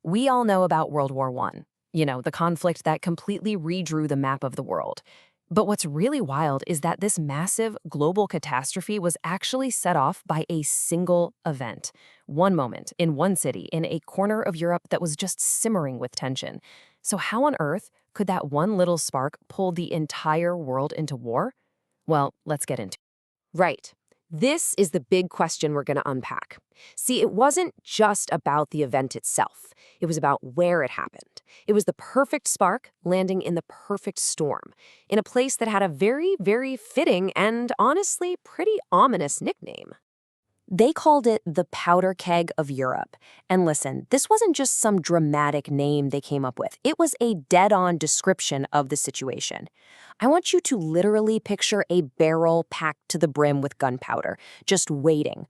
We all know about World War I, the conflict that completely redrew the map of the world. But what's really wild is that this massive global catastrophe was actually set off by a single event. One moment, in one city, in a corner of Europe that was just simmering with tension. So how on earth could that one little spark pull the entire world into war? Well, let's get into it. Right. This is the big question we're going to unpack. See, it wasn't just about the event itself. It was about where it happened. It was the perfect spark landing in the perfect storm, in a place that had a very, very fitting and honestly pretty ominous nickname. They called it the powder keg of Europe. And listen, this wasn't just some dramatic name they came up with. It was a dead-on description of the situation. I want you to literally picture a barrel packed to the brim with gunpowder, just waiting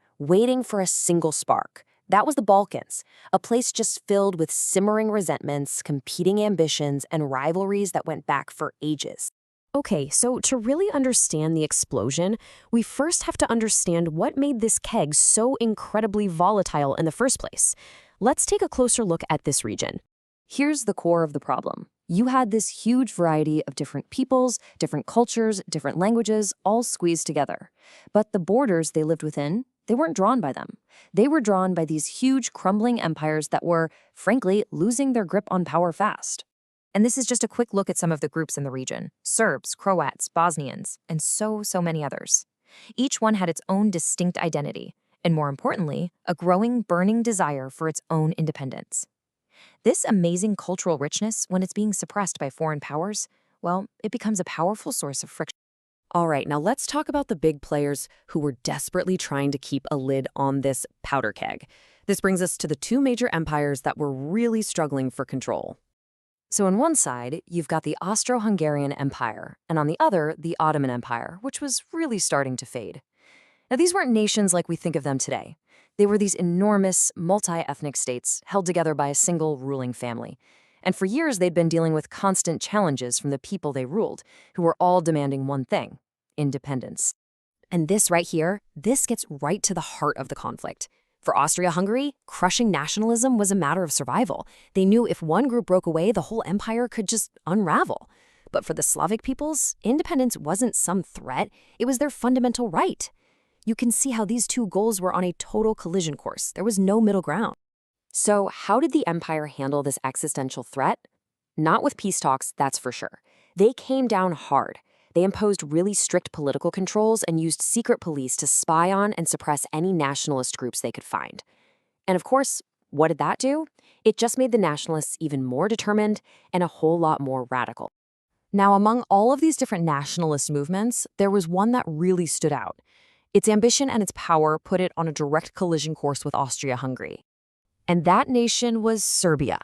for a single spark. That was the Balkans, a place just filled with simmering resentments, competing ambitions, and rivalries that went back for ages. Okay, so to really understand the explosion, we first have to understand what made this keg so incredibly volatile in the first place. Let's take a closer look at this region. Here's the core of the problem. You had this huge variety of different peoples, different cultures, different languages, all squeezed together. But the borders they lived within, they weren't drawn by them. They were drawn by these huge crumbling empires that were, frankly, losing their grip on power fast. And this is just a quick look at some of the groups in the region: Serbs, Croats, Bosnians, and so many others. Each one had its own distinct identity, and more importantly, a growing, burning desire for its own independence. This amazing cultural richness, when it's being suppressed by foreign powers, well, it becomes a powerful source of friction. All right, now let's talk about the big players who were desperately trying to keep a lid on this powder keg. This brings us to the two major empires that were really struggling for control. So on one side, you've got the Austro-Hungarian Empire, and on the other, the Ottoman Empire, which was really starting to fade. Now, these weren't nations like we think of them today. They were these enormous, multi-ethnic states held together by a single ruling family. And for years, they'd been dealing with constant challenges from the people they ruled, who were all demanding one thing: independence. And this right here, this gets right to the heart of the conflict. For Austria-Hungary, crushing nationalism was a matter of survival. They knew if one group broke away, the whole empire could just unravel. But for the Slavic peoples, independence wasn't some threat, it was their fundamental right. You can see how these two goals were on a total collision course. There was no middle ground. So how did the empire handle this existential threat? Not with peace talks, that's for sure. They came down hard. They imposed really strict political controls and used secret police to spy on and suppress any nationalist groups they could find. And of course, what did that do? It just made the nationalists even more determined and a whole lot more radical. Now, among all of these different nationalist movements, there was one that really stood out. Its ambition and its power put it on a direct collision course with Austria-Hungary. And that nation was Serbia.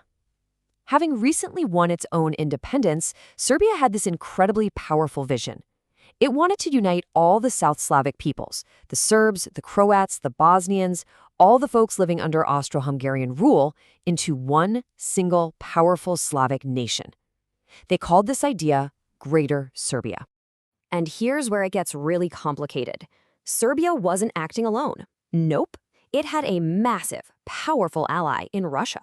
Having recently won its own independence, Serbia had this incredibly powerful vision. It wanted to unite all the South Slavic peoples, the Serbs, the Croats, the Bosnians, all the folks living under Austro-Hungarian rule, into one single powerful Slavic nation. They called this idea Greater Serbia. And here's where it gets really complicated. Serbia wasn't acting alone. Nope. It had a massive, powerful ally in Russia.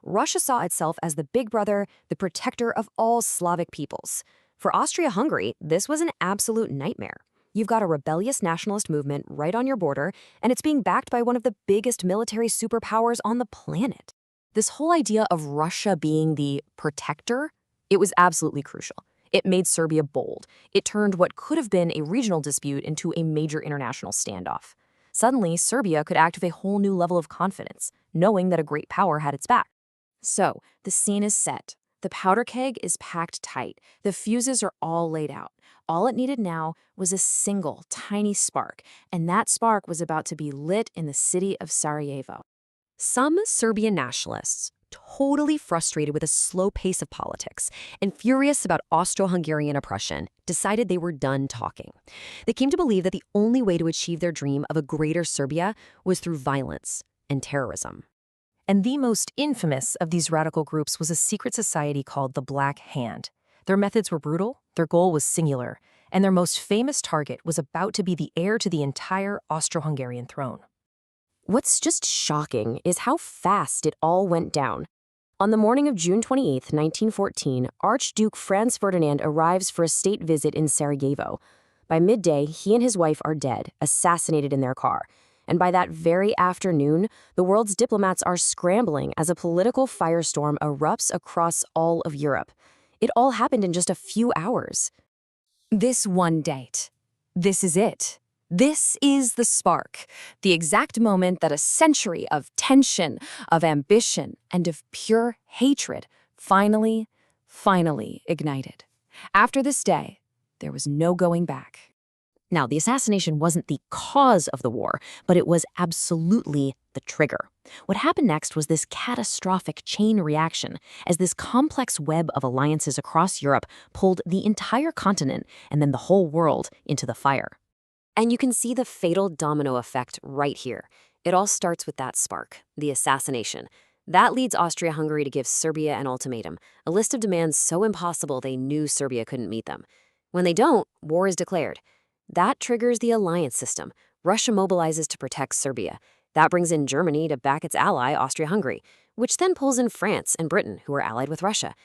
Russia saw itself as the big brother, the protector of all Slavic peoples. For Austria-Hungary, this was an absolute nightmare. You've got a rebellious nationalist movement right on your border, and it's being backed by one of the biggest military superpowers on the planet. This whole idea of Russia being the protector, it was absolutely crucial. It made Serbia bold. It turned what could have been a regional dispute into a major international standoff. Suddenly, Serbia could act with a whole new level of confidence, knowing that a great power had its back. So, the scene is set. The powder keg is packed tight. The fuses are all laid out. All it needed now was a single, tiny spark, and that spark was about to be lit in the city of Sarajevo. Some Serbian nationalists, totally frustrated with the slow pace of politics and furious about Austro-Hungarian oppression, decided they were done talking. They came to believe that the only way to achieve their dream of a greater Serbia was through violence and terrorism. And the most infamous of these radical groups was a secret society called the Black Hand. Their methods were brutal, their goal was singular, and their most famous target was about to be the heir to the entire Austro-Hungarian throne. What's just shocking is how fast it all went down. On the morning of June 28, 1914, Archduke Franz Ferdinand arrives for a state visit in Sarajevo. By midday, he and his wife are dead, assassinated in their car. And by that very afternoon, the world's diplomats are scrambling as a political firestorm erupts across all of Europe. It all happened in just a few hours. This one date. This is it. This is the spark, the exact moment that a century of tension, of ambition, and of pure hatred finally ignited. After this day, there was no going back. Now, the assassination wasn't the cause of the war, but it was absolutely the trigger. What happened next was this catastrophic chain reaction, as this complex web of alliances across Europe pulled the entire continent and then the whole world into the fire. And you can see the fatal domino effect right here. It all starts with that spark, the assassination. That leads Austria-Hungary to give Serbia an ultimatum, a list of demands so impossible they knew Serbia couldn't meet them. When they don't, war is declared. That triggers the alliance system. Russia mobilizes to protect Serbia. That brings in Germany to back its ally, Austria-Hungary, which then pulls in France and Britain, who are allied with Russia.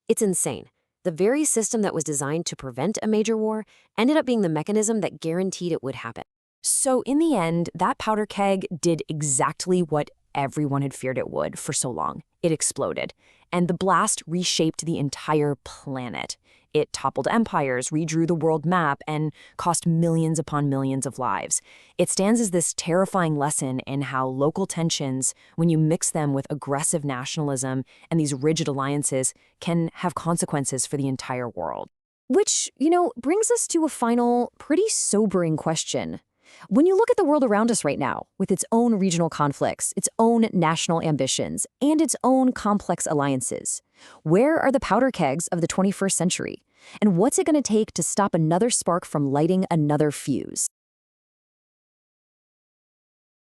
It's insane. The very system that was designed to prevent a major war ended up being the mechanism that guaranteed it would happen. So in the end, that powder keg did exactly what everyone had feared it would for so long. It exploded, and the blast reshaped the entire planet. It toppled empires, redrew the world map, and cost millions upon millions of lives. It stands as this terrifying lesson in how local tensions, when you mix them with aggressive nationalism and these rigid alliances, can have consequences for the entire world. Which, brings us to a final, pretty sobering question. When you look at the world around us right now, with its own regional conflicts, its own national ambitions, and its own complex alliances, where are the powder kegs of the 21st century? And what's it going to take to stop another spark from lighting another fuse?